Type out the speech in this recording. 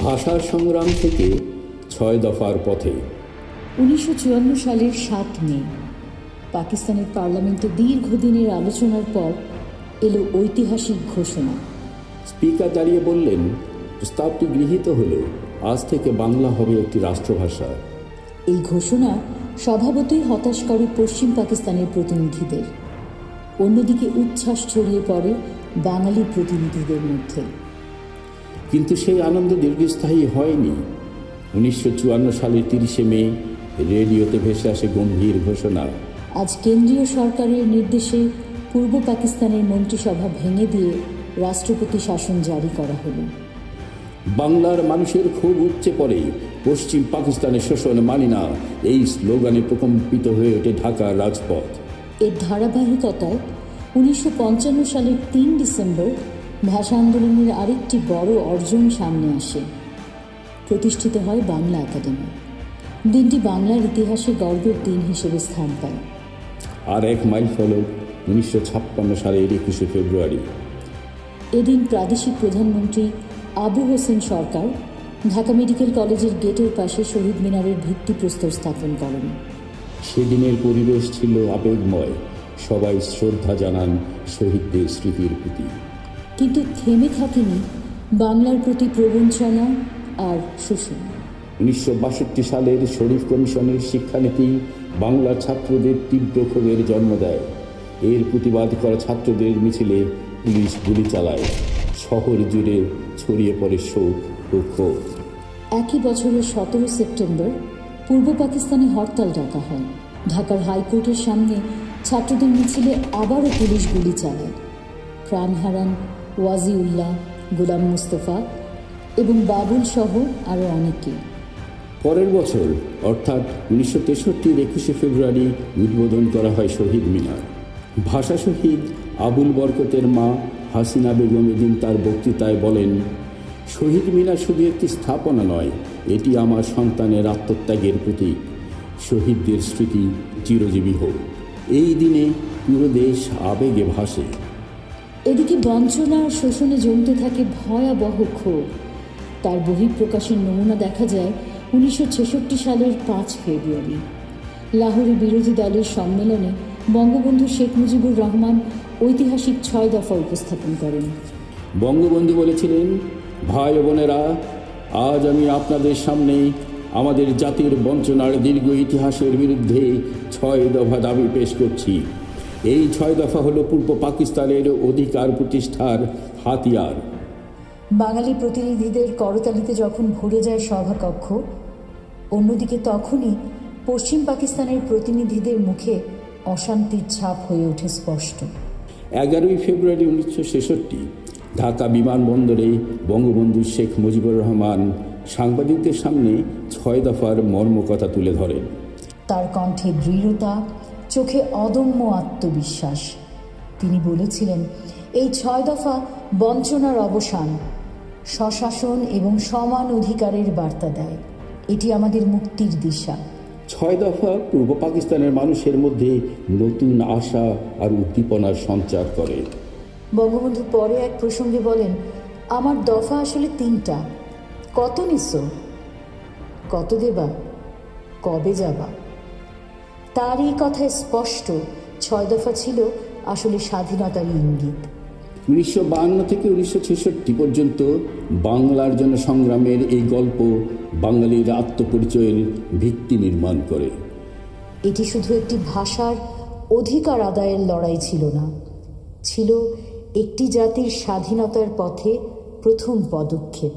ভাষার সংগ্রাম থেকে ৬ দফার পথে। ১৯৫৪ সালের ৭ মে পাকিস্তানের পার্লামেন্টে দীর্ঘদিনের আলোচনার পর এলো ঐতিহাসিক ঘোষণা। স্পিকার দাঁড়িয়ে বললেন, প্রস্তাবটি গৃহীত হলো, আজ থেকে বাংলা হবে একটি রাষ্ট্রভাষা। এই ঘোষণা স্বভাবতই হতাশ করে পশ্চিম পাকিস্তানের প্রতিনিধিদের। অন্যদিকে উচ্ছ্বাস ছড়িয়ে পড়ে বাঙালি প্রতিনিধিদের মধ্যে। কিন্তু সেই আনন্দ দীর্ঘস্থায়ী হয়নি। ১৯৫৪ সালের ৩০শে মে রেডিওতে ভেসে আসে গম্ভীর ঘোষণা। আজ কেন্দ্রীয় সরকারের নির্দেশে পূর্ব পাকিস্তানের মন্ত্রিসভা ভেঙে দিয়ে রাষ্ট্রপতি শাসন জারি করা হলো। বাংলার মানুষের খুব উপচে পড়ে, পশ্চিম পাকিস্তানের শোষণ মানি না, এই স্লোগানে প্রকম্পিত হয়ে ওঠে ঢাকার রাজপথ। এর ধারাবাহিকতায় ১৯৫৫ সালের ৩ ডিসেম্বর ভাষা আন্দোলনের আরেকটি বড় অর্জন সামনে আসে। প্রতিষ্ঠিত হয় বাংলা একাডেমি। দিনটি বাংলার ইতিহাসে গর্বের দিন হিসেবে স্থান পায়। আর এক মাইল ফলক ১৯৫৬ সালের ২১শে ফেব্রুয়ারি। এদিন প্রাদেশিক প্রধানমন্ত্রী আবু হোসেন সরকার ঢাকা মেডিকেল কলেজের গেটের পাশে শহীদ মিনারের ভিত্তিপ্রস্তর স্থাপন করেন। সেদিনের পরিবেশ ছিল আবেগময়, সবাই শ্রদ্ধা জানান শহীদদের স্মৃতির প্রতি। কিন্তু থেমে থাকেনি বাংলার প্রতি প্রবঞ্চনা আর শোষণ। ১৯৬২ সালের শরীফ কমিশনের শিক্ষানীতি বাংলার ছাত্রদের তীব্র ক্ষোভের জন্ম দেয়। এর প্রতিবাদ করা ছাত্রদের মিছিলে পুলিশ গুলি চালায়। শহর জুড়ে ছড়িয়ে পড়ে শোক ও ক্ষোভ। একই বছরের ১৭ সেপ্টেম্বর পূর্ব পাকিস্তানে হরতাল ডাকা হয়। ঢাকার হাইকোর্টের সামনে ছাত্রদের মিছিলে আবারও পুলিশ গুলি চালায়। প্রাণ হারান ওয়াজিউল্লাহ, গোলাম মুস্তফা এবং বাবুল সহ আরও অনেকে। পরের বছর অর্থাৎ ১৯৬৩-র ২১শে ফেব্রুয়ারি উদ্বোধন করা হয় শহীদ মিনার। ভাষা শহীদ আবুল বরকতের মা হাসিনা বেগম এদিন তার বক্তৃতায় বলেন, শহীদ মিনার শুধু একটি স্থাপনা নয়, এটি আমার সন্তানের আত্মত্যাগের প্রতীক। শহীদদের স্মৃতি চিরজীবী হোক। এই দিনে পুরো দেশ আবেগে ভাসে। এদিকে বঞ্চনা আর শোষণে জমতে থাকে ভয়াবহ ক্ষোভ। তার বহিঃপ্রকাশের নমুনা দেখা যায় ১৯৬৬ সালের ৫ ফেব্রুয়ারি। লাহোরে বিরোধী দলের সম্মেলনে বঙ্গবন্ধু শেখ মুজিবুর রহমান ঐতিহাসিক ৬ দফা উপস্থাপন করেন। বঙ্গবন্ধু বলেছিলেন, ভাই ও বোনেরা, আজ আমি আপনাদের সামনে আমাদের জাতির বঞ্চনার দীর্ঘ ইতিহাসের বিরুদ্ধে ৬ দফা দাবি পেশ করছি। এই ৬ দফা হল পূর্ব পাকিস্তানের অধিকার প্রতিষ্ঠার হাতিয়ার। বাঙালি প্রতিনিধিদের করতালিতে যখন ভরে যায় সভাকক্ষ, অন্যদিকে তখনই পশ্চিম পাকিস্তানের প্রতিনিধিদের মুখে অশান্তির ছাপ হয়ে ওঠে স্পষ্ট। ১১ই ফেব্রুয়ারি ১৯৬৬ ঢাকা বিমানবন্দরে বঙ্গবন্ধু শেখ মুজিবুর রহমান সাংবাদিকদের সামনে ৬ দফার মর্মকথা তুলে ধরেন। তার কণ্ঠে দৃঢ়তা, চোখে অদম্য আত্মবিশ্বাস। তিনি বলেছিলেন, এই ৬ দফা বঞ্চনার অবসান, স্বশাসন এবং সমান অধিকারের বার্তা দেয়। এটি আমাদের মুক্তির দিশা। ৬ দফা পূর্ব পাকিস্তানের মানুষের মধ্যে নতুন আশা আর উদ্দীপনার সঞ্চার করে। বঙ্গবন্ধু পরে এক প্রসঙ্গে বলেন, আমার দফা আসলে ৩টা। কত নিচ্ছ, কত দেবা, কবে যাবা। তার এই কথায় স্পষ্ট ৬ দফা ছিল আসলে স্বাধীনতার ইঙ্গিত। ১৯৫২ থেকে ১৯৬৬ পর্যন্ত বাংলার জন্য সংগ্রামের এই গল্প বাঙালির আত্মপরিচয়ের ভিত্তি নির্মাণ করে। এটি শুধু একটি ভাষার অধিকার আদায়ের লড়াই ছিল না, ছিল একটি জাতির স্বাধীনতার পথে প্রথম পদক্ষেপ।